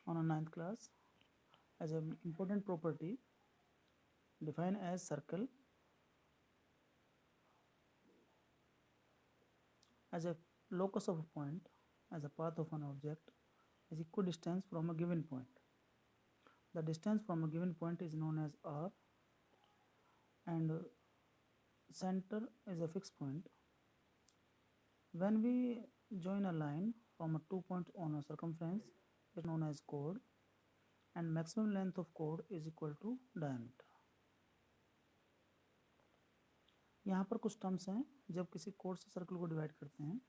on a ninth class as an important property defined as circle as a locus of a point as a path of an object is equidistant from a given point. The distance from a given point is known as r, and center is a fixed point. When we join a line from a 2 points on a circumference, it is known as chord, and maximum length of chord is equal to diameter. यहाँ पर कुछ terms हैं. जब किसी code से circle को divide करते हैं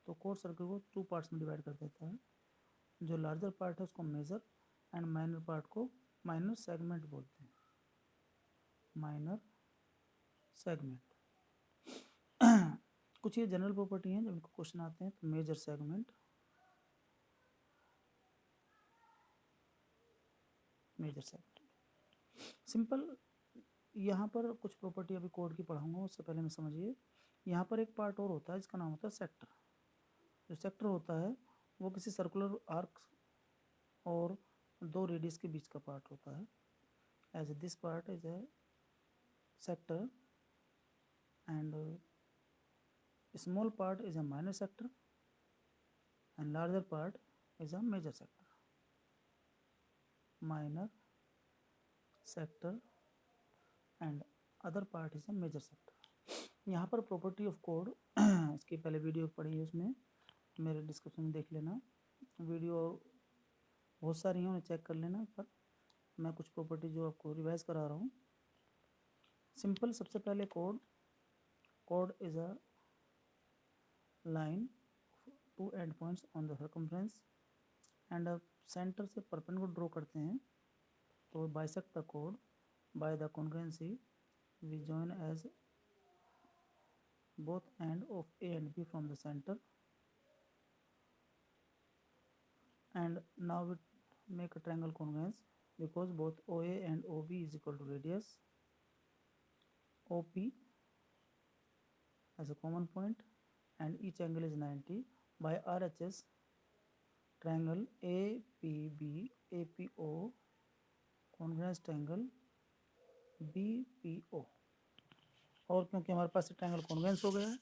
तो कोड सर्कल को 2 पार्ट्स में डिवाइड कर देता है. जो लार्जर पार्ट है उसको मेजर एंड माइनर पार्ट को माइनर सेगमेंट बोलते हैं. माइनर सेगमेंट कुछ ये जनरल प्रॉपर्टी हैं जब इनको क्वेश्चन आते हैं. तो major segment, major segment simple. यहाँ पर कुछ प्रॉपर्टी अभी कोड की पढ़ाऊंगा, उससे पहले में समझिए. यहाँ पर एक पार्ट और होता है जिसका नाम होता है सेक्टर. जो सेक्टर होता है वो किसी सर्कुलर आर्क और 2 रेडियस के बीच का पार्ट होता है. As this part is a sector and small part is a minor sector and larger part is a major sector. Minor sector and other part is a major sector. यहाँ पर property of code इसकी पहले video पढ़ी है, उसमें मेरे description में देख लेना. वीडियो बहुत सारी हैं, उन्हें चेक कर लेना. पर मैं कुछ प्रॉपर्टी जो आपको रिवाइज करा रहा हूँ. सिंपल. सबसे पहले कोड is a line 2 and points on the circumference and centre से परपेंडिकुलर ड्रॉ करते हैं तो बाइसेक्ट द कोड by the congruency we join as both end of A and B from the center, and now we make a triangle congruence because both OA and OB is equal to radius. OP as a common point and each angle is 90 by RHS triangle APB APO congruence triangle BPO. और क्योंकि हमारे पास triangle congruence हो गया है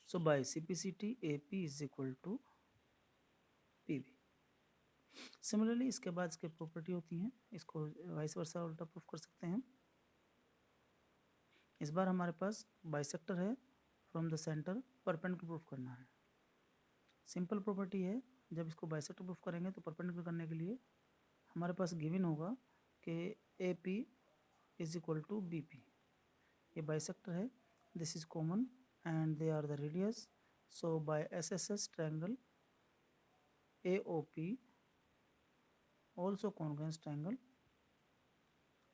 so by CPCT AP is equal to PB. Similarly इसके बाद इसके property होती हैं, इसको वाइस वर्सा उल्टा प्रूफ कर सकते हैं. इस बार हमारे पास बाइसेक्टर है, from the centre perpendicular proof करना है. सिंपल प्रॉपर्टी है. जब इसको बाइसेक्टर प्रूफ करेंगे तो परपेंडिकुलर करने के लिए हमारे पास गिवन होगा कि AP is equal to BP. ये बाइसेक्टर है, this is common and they are the radius. So by SSS triangle AOP also congruence triangle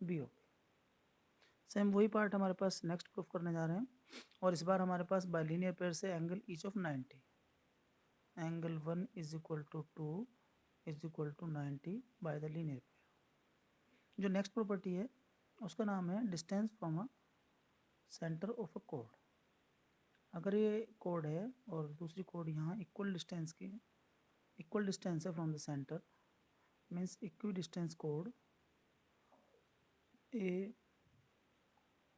BOP. Same वही पार्ट हमारे पास नेक्स्ट प्रूफ करने जा रहे हैं. और इस बार हमारे पास बाइलिनियर पेयर से angle each of 90. Angle 1 is equal to 2 is equal to 90 by the linear pair. जो नेक्स्ट प्रॉपर्टी है उसका नाम है distance from a centre of a कोड. अगर ये कोड है और दूसरी कोड यहाँ इक्वल डिस्टेंस है from the centre, means equi distance कोड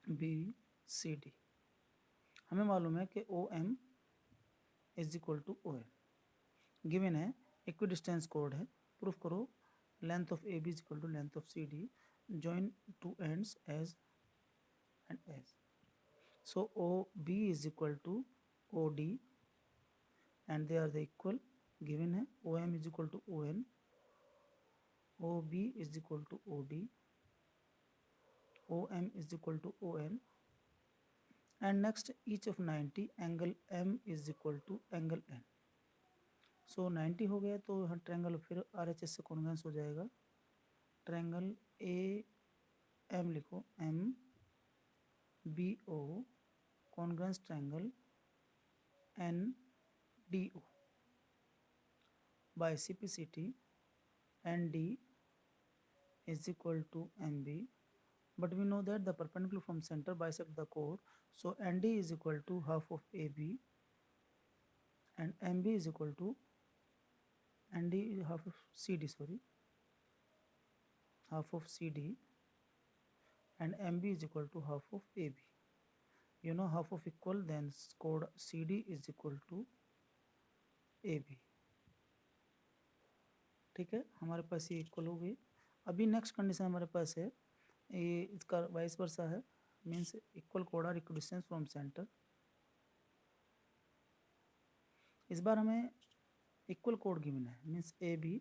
ABCD. हमें मालूम है कि OM is equal to ON. Given है, इक्वी डिस्टेंस कोड है. प्रूफ करो length of AB is equal to length of CD. Join two ends as end as. So OB is equal to OD and they are the equal. Given है OM is equal to ON, OB is equal to OD, OM is equal to ON, and next each of 90 angle M is equal to angle N. So 90 हो गया तो यहाँ triangle फिर RHS से congruence हो जाएगा. Triangle AM लिखो, MBO congruence triangle NDO by CPCT. ND is equal to MB, but we know that the perpendicular from center bisect the chord, so ND is equal to half of AB and MB is equal to and D is half of CD, sorry, half of CD, and MB is equal to half of AB. You know half of equal, then code CD is equal to AB. ठीक है, हमारे पास ये equal हो गई। अभी next condition हमारे पास है, ये इसका वाइस वर्सा है, means equal code are equal distance from centre. इस बार हमें इक्वल कोड गिवन है, means A B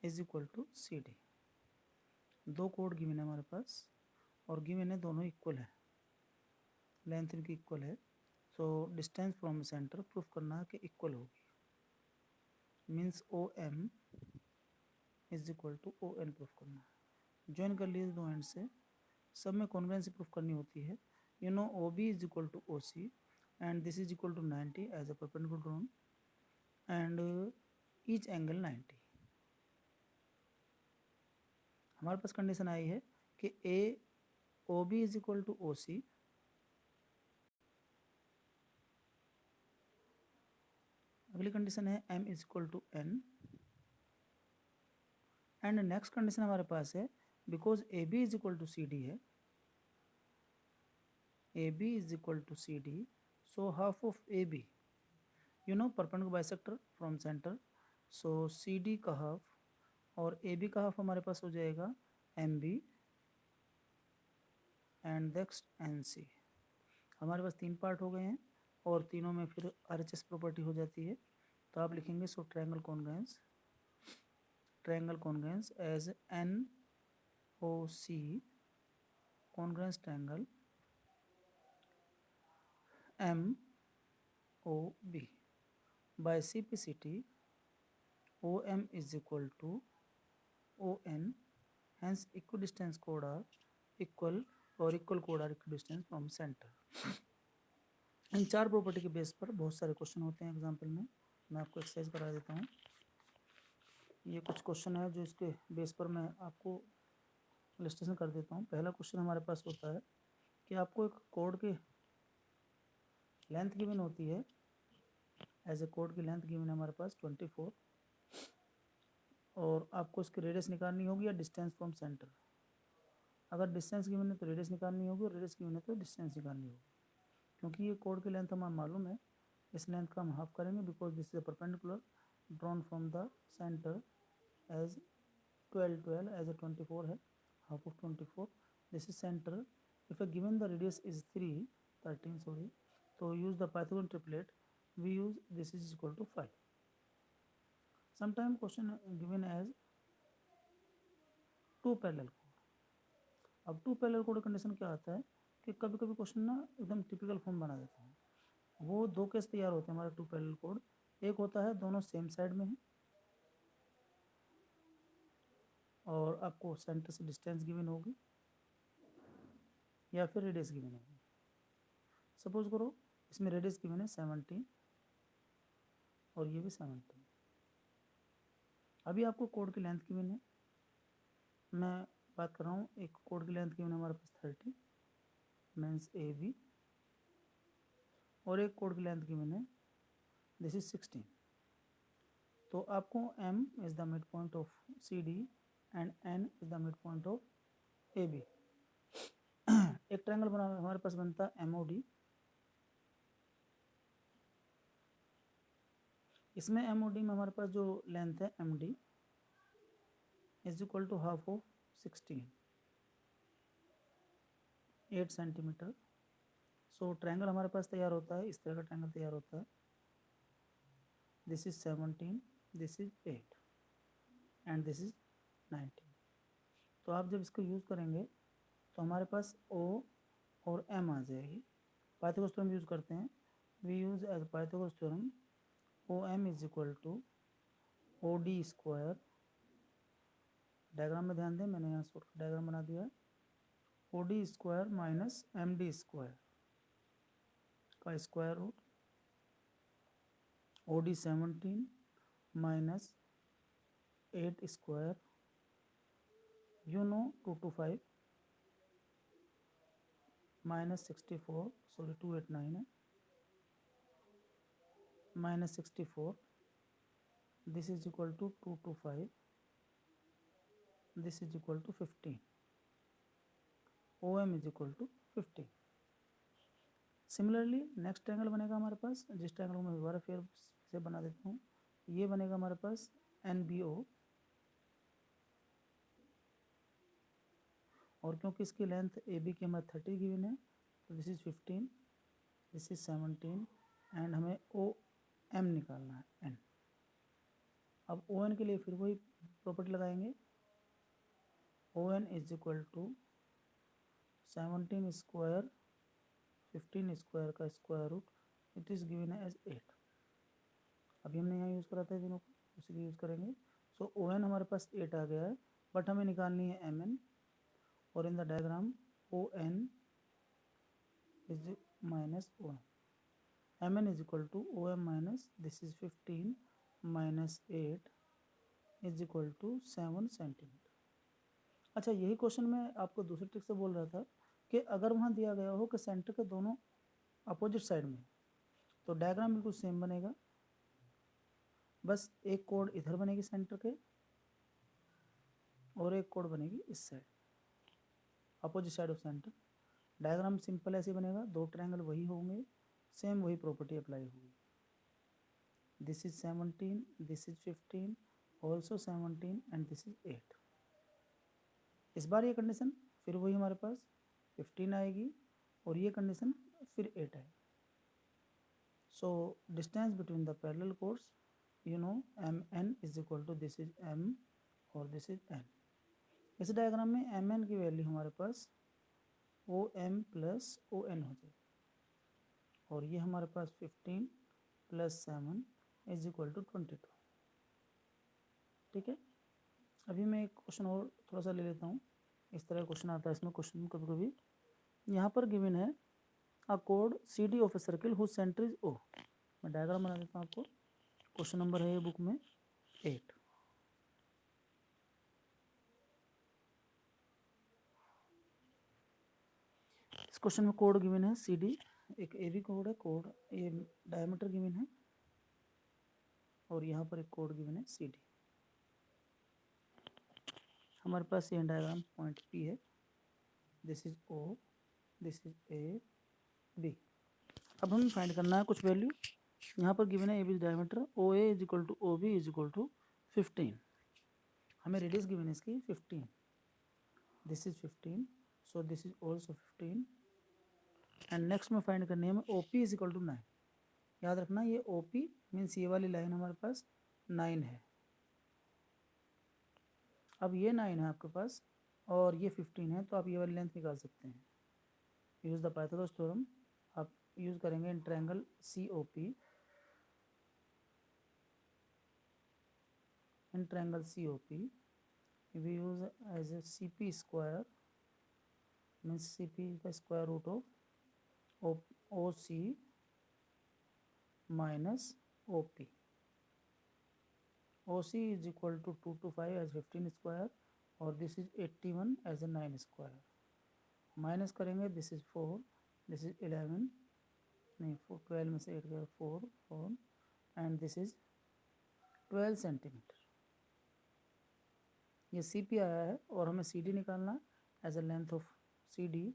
is equal to C D. दो कोड गिवन है हमारे पास और गिवन है दोनों इक्वल है, लेंथ इनकी इक्वल है। So distance from centre proof करना है कि इक्वल होगी, means O M is equal to O N proof करना है। ज्वाइन कर लिए दो एंड से, सब में कॉन्ग्रुएंसी प्रूफ करनी होती है। You know O B is equal to O C and this is equal to 90 as a perpendicular drawn and each angle 90। हमारे पास कंडीशन आई है कि A O B is equal to O C, अगली condition है m is equal to n, and next condition हमारे पास है because A B is equal to C D है, A B is equal to C D, so half of A B, you know perpendicular bisector from centre, so C D का half और A B का half हमारे पास हो जाएगा M B and next N C. हमारे पास तीन पार्ट हो गए हैं और तीनों में फिर RHS प्रॉपर्टी हो जाती है। तो आप लिखेंगे so triangle congruence as N O C congruence triangle M O B by CPCT O M is equal to O N, hence equidistance code are equal और equal code are equidistance from center. इन चार property के base पर बहुत सारे question होते हैं example में, मैं आपको एक्सरसाइज करा देता हूँ। ये कुछ क्वेश्चन है जो इसके बेस पर मैं आपको इलस्ट्रेशन कर देता हूँ। पहला क्वेश्चन हमारे पास होता है कि आपको एक कोड की लेंथ गिवन होती है, एज ए कोड की लेंथ गिवन है हमारे पास 24, और आपको इसकी रेडियस निकालनी होगी या डिस्टेंस फ्रॉम सेंटर। अगर डिस्टेंस गिवन है तो रेडियस निकालनी होगी और रेडियस गिवन है तो डिस्टेंस निकालनी होगी। क्योंकि ये कोड की लेंथ हमें मालूम है, इस लेंथ का हम हाफ करेंगे because this is a perpendicular drawn from the center as 12 12 as A 24 है, half of 24, this is center. If given the radius is 13 sorry, तो use the Pythagorean triplet, we use this is equal to 5। Sometime question given as two parallel code. अब two parallel code condition क्या आता है कि कभी कभी question ना एकदम टिपिकल फॉर्म बना देता है। वो दो केस तैयार होते हैं हमारे टू पैरेलल कोड। एक होता है दोनों सेम साइड में है और आपको सेंटर से डिस्टेंस गिवन होगी या फिर रेडियस गिवन होगी। सपोज करो इसमें रेडियस गिवन है 17 और ये भी 17। अभी आपको कोड की लेंथ गिवन है, मैं बात कर रहा हूँ एक कोड की लेंथ गिवन है हमारे पास 30 मीन्स ए बी, और एक कोड की लेंथ गिवन है दिस इज 16। तो आपको m is the mid point of C D and n is the mid point of A B. एक ट्रायंगल बना हमारे पास बनता है MOD। इसमें MOD में हमारे पास जो लेंथ है MD is equal to half of 16, 8 centimetre. So triangle हमारे पास तैयार होता है, इस तरह का ट्रायंगल तैयार होता है, this is 17, this is 8 and this is 19। तो आप जब इसको यूज़ करेंगे तो हमारे पास O और M आ जाएगी। पाइथागोरस थ्योरम यूज़ करते हैं, we use as Pythagoras theorem OM is equal to OD square. Diagram में ध्यान दें, मैंने यहाँ शॉर्ट डायग्राम बना दिया है। OD square minus MD square का स्क्वायर रूट, OD 17 माइनस 8 square, you know 2 to 5 minus 64, sorry 289 है, minus 64, this is equal to 2 to 5, this is equal to 15, OM is equal to 15. Similarly next triangle बनेगा हमारे पास, जिस triangle को मैं दोबारा फिर से बना देता हूँ, ये बनेगा हमारे पास NBO, और क्योंकि इसकी लेंथ AB की हमारे 30 गिवन है, तो this is 15, this is 17, and हमें OM निकालना है N। अब ON के लिए फिर वही प्रॉपर्टी लगाएंगे, ON is equal to 17 square 15 square का square root, it is given as 8। अभी हमने यहाँ यूज़ करा था दोनों को, उसी को यूज़ करेंगे। सो ON हमारे पास 8 आ गया है, बट हमें निकालनी है MN, और in the diagram ON is minus OM, MN is equal to OM minus this is 15 minus 8 is equal to 7 centimetre. अच्छा, यही क्वेश्चन मैं आपको दूसरे ट्रिक से बोल रहा था कि अगर वहाँ दिया गया हो कि सेंटर के दोनों अपोजिट साइड में, तो डायग्राम बिल्कुल सेम बनेगा, बस एक कोड इधर बनेगी सेंटर के और एक कोड बनेगी इस side, opposite side of centre. Diagram simple ऐसे बनेगा, दो ट्रायंगल वही होंगे, सेम वही प्रॉपर्टी अप्लाई होगी। This is 17, this is 15, also 17, and this is 8। इस बार ये कंडीशन फिर वही हमारे पास 15 आएगी, और ये कंडीशन फिर 8 आएगी। So distance between the parallel course, you know, MN is equal to this is M और this is N। इस डायग्राम में MN की वैल्यू हमारे पास OM प्लस ON हो जाएगी, और ये हमारे पास 15 प्लस 7 इज इक्वल टू 22। ठीक है, अभी मैं एक क्वेश्चन और थोड़ा सा ले लेता हूँ। इस तरह क्वेश्चन आता है, इसमें क्वेश्चन कभी कभी यहाँ पर गिवन है अ कोड CD of a circle whose centre is O। मैं डायग्राम बना देता हूँ आपको। क्वेश्चन नंबर है ये बुक में 8। इस क्वेश्चन में कोड गिवन है CD, एक AB कोड है, कोड ये डायमीटर गिवन है, और यहाँ पर एक कोड गिवन है CD। हमारे पास ये डायग्राम पॉइंट P है, this is O, this is A B। अब हमें फाइंड करना है कुछ वैल्यू। यहाँ पर गिवन है AB diameter, OA is equal to OB is equal to 15। हमें रेडियस गिवन है इसकी 15, this is 15, so this is also 15, and next में फाइंड करनी है हमें OP इज इक्वल टू 9। याद रखना ये OP मीन्स ये वाली लाइन हमारे पास 9 है। अब ये 9 है आपके पास और ये 15 है, तो आप ये वाली लेंथ निकाल सकते हैं। यूज़ द पाइथागोरस थ्योरम आप यूज़ करेंगे in triangle COP। In triangle COP we use as a CP square, means CP is the square root of OC minus OP। OC is equal to 2 to 5 as 15 square, और this is 81 as a 9 square। Minus करेंगे, this is 4, this is 11, नहीं 12 में से 8 गया 4 and this is 12 centimetre. ये CP आया है, और हमें CD निकालना as a length of CD।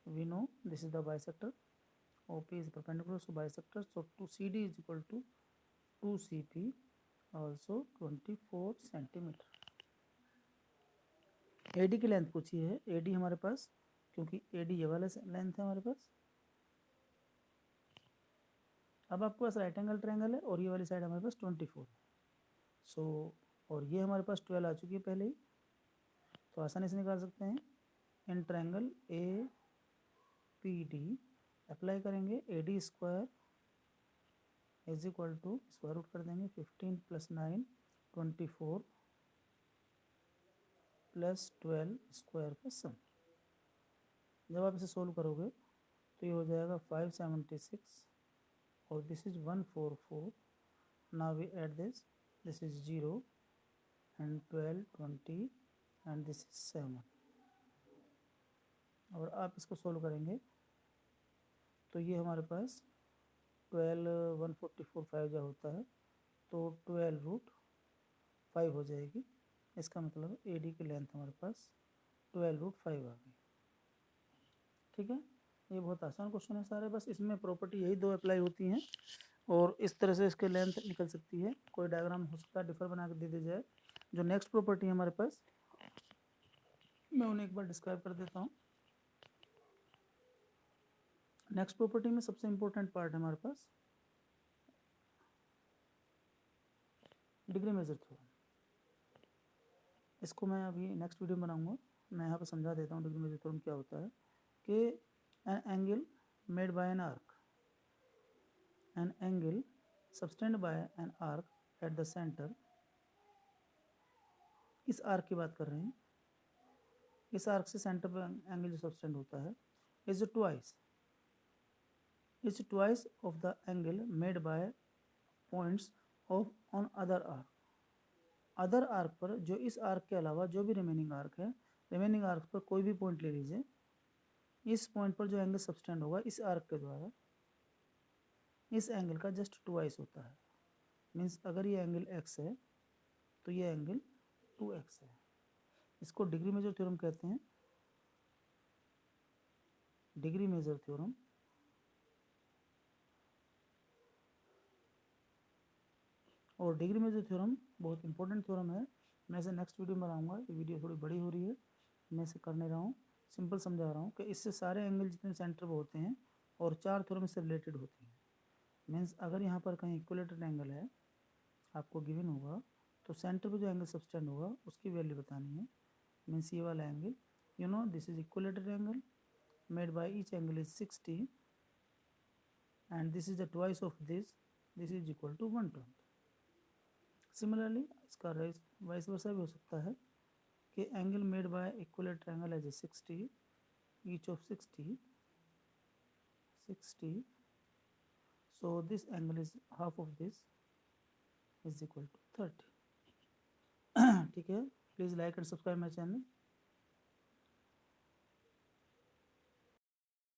We know this is the bisector, OP is perpendicular to bisector, so 2CD is equal to 2CP, also 24 centimetre. AD की length पूछी है, AD हमारे पास, क्योंकि AD ये वाला लेंथ है हमारे पास। अब आपके पास राइट एंगल ट्रायंगल है, और ये वाली साइड हमारे पास 24 है। सो और ये हमारे पास 12 आ चुकी है पहले ही, तो आसानी से निकाल सकते हैं। इन ट्रायंगल APD अप्लाई करेंगे, AD square is equal to square root कर देंगे 15 प्लस 9 24 प्लस 12 स्क्वायर का सम। जब आप इसे सोल्व करोगे तो ये हो जाएगा 576, और this is 144। Now we add this is 0 and 12 20 and this is 7। और आप इसको सोल्व करेंगे तो ये हमारे पास 12 144 5 जो होता है, तो 12 रूट 5 हो जाएगी। इसका मतलब ए डी की लेंथ हमारे पास 12√5 आ गई। ठीक है, ये बहुत आसान क्वेश्चन है सारे, बस इसमें प्रॉपर्टी यही दो अप्लाई होती हैं और इस तरह से इसके लेंथ निकल सकती है। कोई डायग्राम हो सकता है डिफर बना के दे दी जाए। जो नेक्स्ट प्रॉपर्टी है हमारे पास, मैं उन्हें एक बार डिस्क्राइब कर देता हूँ। नेक्स्ट प्रॉपर्टी में सबसे इंपॉर्टेंट पार्ट है हमारे पास डिग्री मेजर थ्योरम। इसको मैं अभी नेक्स्ट वीडियो में बनाऊंगा। मैं यहाँ पर समझा देता हूँ डिग्री मेजर थ्योरम क्या होता है कि an angle made by an arc, an angle subtended by an arc at the centre, इस आर्क की बात कर रहे हैं, इस आर्क से सेंटर पर एंगल जो सब्सटेंड होता है is twice of the angle made bye points of on other arc. Other arc पर, जो इस आर्क के अलावा जो भी रिमेनिंग आर्क है, रिमेनिंग आर्क पर कोई भी पॉइंट ले लीजिए, इस पॉइंट पर जो एंगल सब्सटेंड होगा इस आर्क के द्वारा, इस एंगल का जस्ट ट्वाइस होता है। मीन्स अगर ये एंगल x है तो ये एंगल 2x है। इसको डिग्री मेजर थ्योरम कहते हैं। डिग्री मेजर थ्योरम और डिग्री मेजर थ्योरम बहुत इंपॉर्टेंट थ्योरम है। मैं इसे नेक्स्ट वीडियो में बनाऊंगा। ये वीडियो थोड़ी बड़ी हो रही है, मैं इसे कर नहीं रहा हूँ, सिंपल समझा रहा हूँ कि इससे सारे एंगल जितने सेंटर पर होते हैं और 4 थ्योरम इससे रिलेटेड होती हैं। मीन्स अगर यहाँ पर कहीं इक्विलेटरल एंगल है आपको गिवन होगा तो सेंटर पे जो एंगल सब्सटेंड होगा उसकी वैल्यू बतानी है। मीन्स ये वाला angle, you know this is equilateral angle made by each angle is 60 and this is the twice of this is equal to 120। Similarly इसका वाइस वर्सा भी हो सकता है कि angle made by equilateral angle as a 60, each of 60, so this angle is half of this is equal to 30। ठीक है, please like and subscribe my channel.